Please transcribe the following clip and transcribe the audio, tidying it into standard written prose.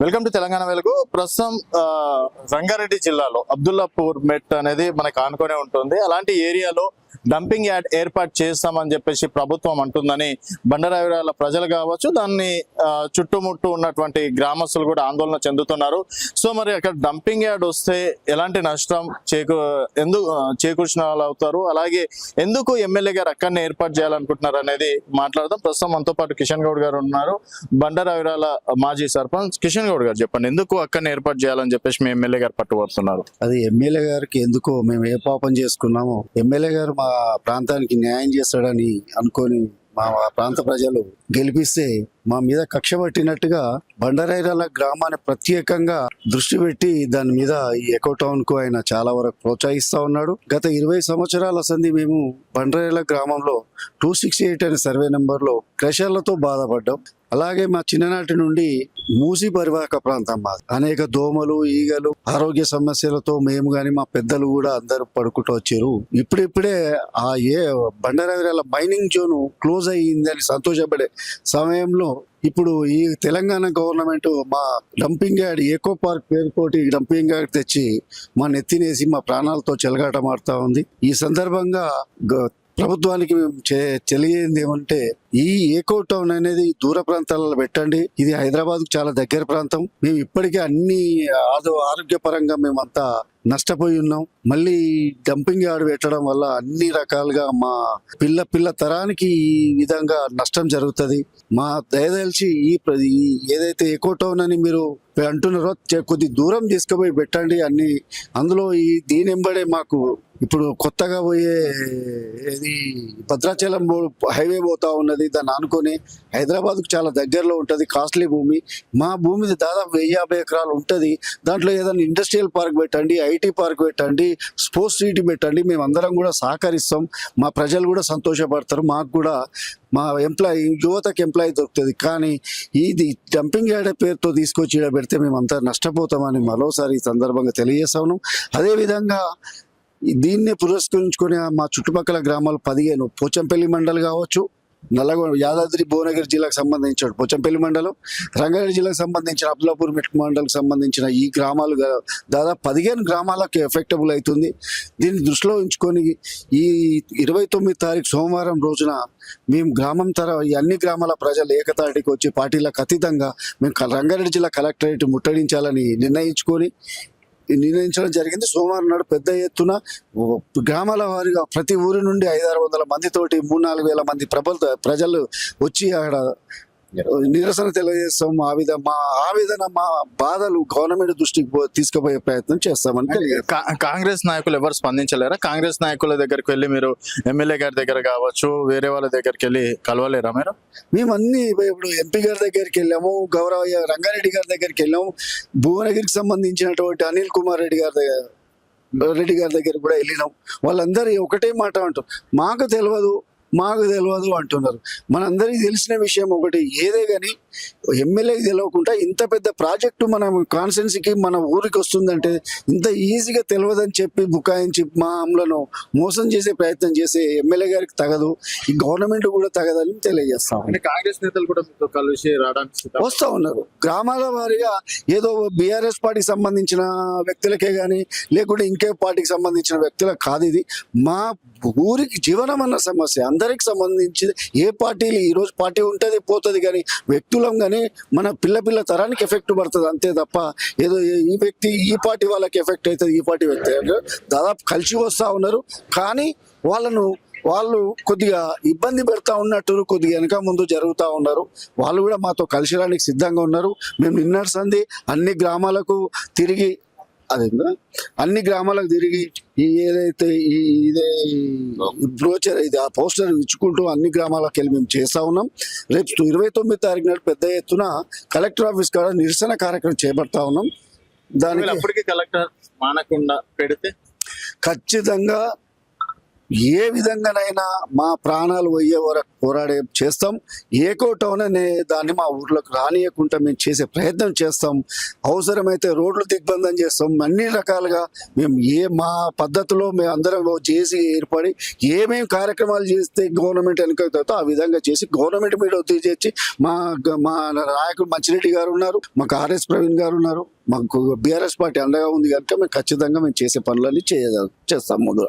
Welcome to Telangana వెలుగు. ప్రస్తుతం రంగారెడ్డి జిల్లాలో అబ్దుల్లాపూర్ మెట్ అనేది మనకు ఆనుకొనే ఉంటుంది. అలాంటి ఏరియాలో డంపింగ్ యార్డ్ ఏర్పాటు చేస్తామని చెప్పేసి ప్రభుత్వం అంటుందని బండరావిరాల ప్రజలు కావచ్చు, దాన్ని చుట్టుముట్టు ఉన్నటువంటి గ్రామస్తులు కూడా ఆందోళన చెందుతున్నారు. సో మరి అక్కడ డంపింగ్ యార్డ్ వస్తే ఎలాంటి నష్టం చేకూర్చిన వాళ్ళు అవుతారు, అలాగే ఎందుకు ఎమ్మెల్యే గారు అక్కడనే ఏర్పాటు చేయాలనుకుంటున్నారు అనేది మాట్లాడదాం. ప్రస్తుతం మనతో పాటు కిషన్ గౌడ్ గారు ఉన్నారు, బండరావిరాల మాజీ సర్పంచ్. కిషన్ గౌడ్ గారు చెప్పండి, ఎందుకు అక్కడనే ఏర్పాటు చేయాలని చెప్పేసి మీ ఎమ్మెల్యే గారు పట్టుబడుతున్నారు? అది ఎమ్మెల్యే గారికి ఎందుకు మేము ఏ పాపం చేసుకున్నామో ఎమ్మెల్యే గారు మా ప్రాంతానికి న్యాయం చేస్తాడని అనుకొని మా ప్రాంత ప్రజలు గెలిపిస్తే మా మీద కక్ష పట్టినట్టుగా బండరాయిరాల గ్రామాన్ని ప్రత్యేకంగా దృష్టి పెట్టి దాని మీద ఈ ఎకో టౌన్ కు ఆయన చాలా వరకు ప్రోత్సహిస్తా ఉన్నాడు. గత 20 సంవత్సరాల సంది మేము బండరాయిరాల గ్రామంలో 268 అనే సర్వే నెంబర్ లో క్రషర్లతో బాధపడ్డాం. అలాగే మా చిన్ననాటి నుండి మూసి పరివాహక ప్రాంతం మాది. అనేక దోమలు, ఈగలు, ఆరోగ్య సమస్యలతో మేము గాని మా పెద్దలు కూడా అందరూ పడుకుంటూ వచ్చారు. ఇప్పుడిప్పుడే ఆ బండరావిరాల మైనింగ్ జోన్ క్లోజ్ అయ్యిందని సంతోషపడే సమయంలో ఇప్పుడు ఈ తెలంగాణ గవర్నమెంట్ మా డంపింగ్ యార్డ్ ఎకో పార్క్ పేరుతోటి డంపింగ్ యార్డ్ తెచ్చి మా నెత్తినేసి మా ప్రాణాలతో చెలగాటమాడుతా ఉంది. ఈ సందర్భంగా ప్రభుత్వానికి మేము తెలియంది ఏమంటే, ఈ ఏకో టౌన్ అనేది దూర ప్రాంతాలలో పెట్టండి. ఇది హైదరాబాద్ కు చాలా దగ్గర ప్రాంతం. మేము ఇప్పటికే అన్ని ఆరోగ్యపరంగా మేమంతా నష్టపోయి ఉన్నాం. మళ్ళీ డంపింగ్ యార్డ్ పెట్టడం వల్ల అన్ని రకాలుగా మా పిల్ల తరానికి ఈ విధంగా నష్టం జరుగుతుంది. మా దయదలిచి ఏదైతే ఎకో టౌన్ అని మీరు అంటున్నారో కొద్ది దూరం తీసుకుపోయి పెట్టండి అన్ని. అందులో దీని వెంబడే మాకు ఇప్పుడు కొత్తగా పోయే ఇది భద్రాచలం హైవే పోతా ఉన్నది. దాన్ని ఆనుకొని హైదరాబాద్కు చాలా దగ్గరలో ఉంటుంది. కాస్ట్లీ భూమి. మా భూమి దాదాపు 1050 ఎకరాలు ఉంటుంది. దాంట్లో ఏదైనా ఇండస్ట్రియల్ పార్క్ పెట్టండి, ఐటీ పార్క్ పెట్టండి, స్పోర్ట్స్ సిటీ పెట్టండి. మేము అందరం కూడా సహకరిస్తాం. మా ప్రజలు కూడా సంతోషపడతారు. మాకు కూడా మా యువతకు ఎంప్లాయీ దొరుకుతుంది. కానీ ఇది డంపింగ్ యార్డ్ పేరుతో తీసుకొచ్చి ఇక్కడ పెడితే మేమంతా నష్టపోతామని మరోసారి ఈ సందర్భంగా తెలియజేస్తాను. అదేవిధంగా దీన్నే పురస్కరించుకొని మా చుట్టుపక్కల గ్రామాలు 15 పోచంపల్లి మండలి కావచ్చు, నల్లగొండ యాదాద్రి భువనగిరి జిల్లాకు సంబంధించిన పోచంపల్లి మండలం, రంగారెడ్డి జిల్లాకు సంబంధించిన అబ్దుల్లాపూర్ మెట్ మండలకు సంబంధించిన ఈ గ్రామాలు దాదాపు 15 గ్రామాలకు ఎఫెక్టబుల్ అవుతుంది. దీన్ని దృష్టిలో ఉంచుకొని ఈ 29 తారీఖు సోమవారం రోజున మేము ఈ అన్ని గ్రామాల ప్రజలు ఏకతాటికి వచ్చి పార్టీలకు అతీతంగా మేము రంగారెడ్డి జిల్లా కలెక్టరేట్ ముట్టడించాలని నిర్ణయించడం జరిగింది. సోమవారం నాడు పెద్ద ఎత్తున గ్రామాల వారిగా ప్రతి ఊరి నుండి 500-600 మందితోటి 3-4 వేల మంది ప్రజలు వచ్చి అక్కడ నిరసన తెలియజేస్తాం. మా ఆవేదన, మా బాధలు గవర్నమెంట్ దృష్టికి తీసుకుపోయే ప్రయత్నం చేస్తామని కాంగ్రెస్ నాయకులు ఎవరు స్పందించలేరా? కాంగ్రెస్ నాయకుల దగ్గరికి వెళ్ళి మీరు ఎమ్మెల్యే గారి దగ్గర కావచ్చు, వేరే వాళ్ళ దగ్గరికి వెళ్ళి కలవలేరా మీరు? మేము అన్ని ఇప్పుడు ఎంపీ గారి దగ్గరికి వెళ్ళాము, గౌరవ రంగారెడ్డి గారి దగ్గరికి వెళ్ళాము, భువనగిరికి సంబంధించినటువంటి అనిల్ కుమార్ రెడ్డి గారి దగ్గర కూడా వెళ్ళినాం. వాళ్ళందరూ ఒకటే మాట అంటారు, మాకు తెలియదు అంటున్నారు. మనందరికీ తెలిసిన విషయం ఒకటి, ఏదే కానీ ఎమ్మెల్యేకి తెలియకుండా ఇంత పెద్ద ప్రాజెక్టు మన కాన్స్టిట్యున్సీకి మన ఊరికి వస్తుందంటే ఇంత ఈజీగా తెలియదని చెప్పి బుకాయించి మా అమలను మోసం చేసే ప్రయత్నం చేసే ఎమ్మెల్యే గారికి తగదు, ఈ గవర్నమెంట్ కూడా తగదని తెలియజేస్తాం. కాంగ్రెస్ నేతలు కూడా మీతో కలిసి రావడానికి వస్తూ ఉన్నారు. గ్రామాల వారీగా ఏదో బీఆర్ఎస్ పార్టీకి సంబంధించిన వ్యక్తులకే కానీ లేకుంటే ఇంకే పార్టీకి సంబంధించిన వ్యక్తులకు కాదు. ఇది మా ఊరికి జీవనం అన్న సమస్య. అందరికి సంబంధించి ఏ పార్టీలు ఈరోజు పార్టీ ఉంటుంది పోతుంది, కానీ వ్యక్తులం కానీ మన పిల్ల తరానికి ఎఫెక్ట్ పడుతుంది అంతే తప్ప ఏదో ఈ వ్యక్తి ఈ పార్టీ వాళ్ళకి ఎఫెక్ట్ అవుతుంది, ఈ పార్టీ వ్యక్తి దాదాపు కలిసి వస్తూ ఉన్నారు. కానీ వాళ్ళు కొద్దిగా ఇబ్బంది పెడతా ఉన్నట్టు కొద్దిగా వెనక ముందు జరుగుతూ ఉన్నారు. వాళ్ళు కూడా మాతో కలిసి రానికి సిద్ధంగా ఉన్నారు. మేము నిన్నటి సంది అన్ని గ్రామాలకు తిరిగి ఏదైతే ఇదే బ్రోచర్ ఇది ఆ పోస్టర్ ఇచ్చుకుంటూ అన్ని గ్రామాలకు వెళ్ళి మేము చేస్తా ఉన్నాం. రేపు 29 తారీఖు నాడు పెద్ద ఎత్తున కలెక్టర్ ఆఫీస్ కాడ నిరసన కార్యక్రమం చేపడతా ఉన్నాం. దానికి అప్పటికి కలెక్టర్ మానకుండా పెడితే ఖచ్చితంగా ఏ విధంగానైనా మా ప్రాణాలు పోయే వరకు పోరాడే చేస్తాం. ఏకో టౌన్ అనే దాన్ని మా ఊర్లోకి రానియకుండా మేము చేసే ప్రయత్నం చేస్తాం. అవసరమైతే రోడ్లు దిగ్బంధం చేస్తాం. అన్ని రకాలుగా మేము మా పద్ధతిలో మేము అందరం చేసి ఏర్పడి ఏమేమి కార్యక్రమాలు చేస్తే గవర్నమెంట్ వెనుకతో ఆ విధంగా చేసి గవర్నమెంట్ మీద ఒత్తిడి చేసి మా నాయకుడు మంచిరెడ్డి గారు ఉన్నారు, మాకు ఆర్ఎస్ ప్రవీణ్ గారు ఉన్నారు, మాకు బీఆర్ఎస్ పార్టీ అండగా ఉంది కనుక మేము ఖచ్చితంగా మేము చేసే పనులన్నీ చేస్తాం ముందుగా.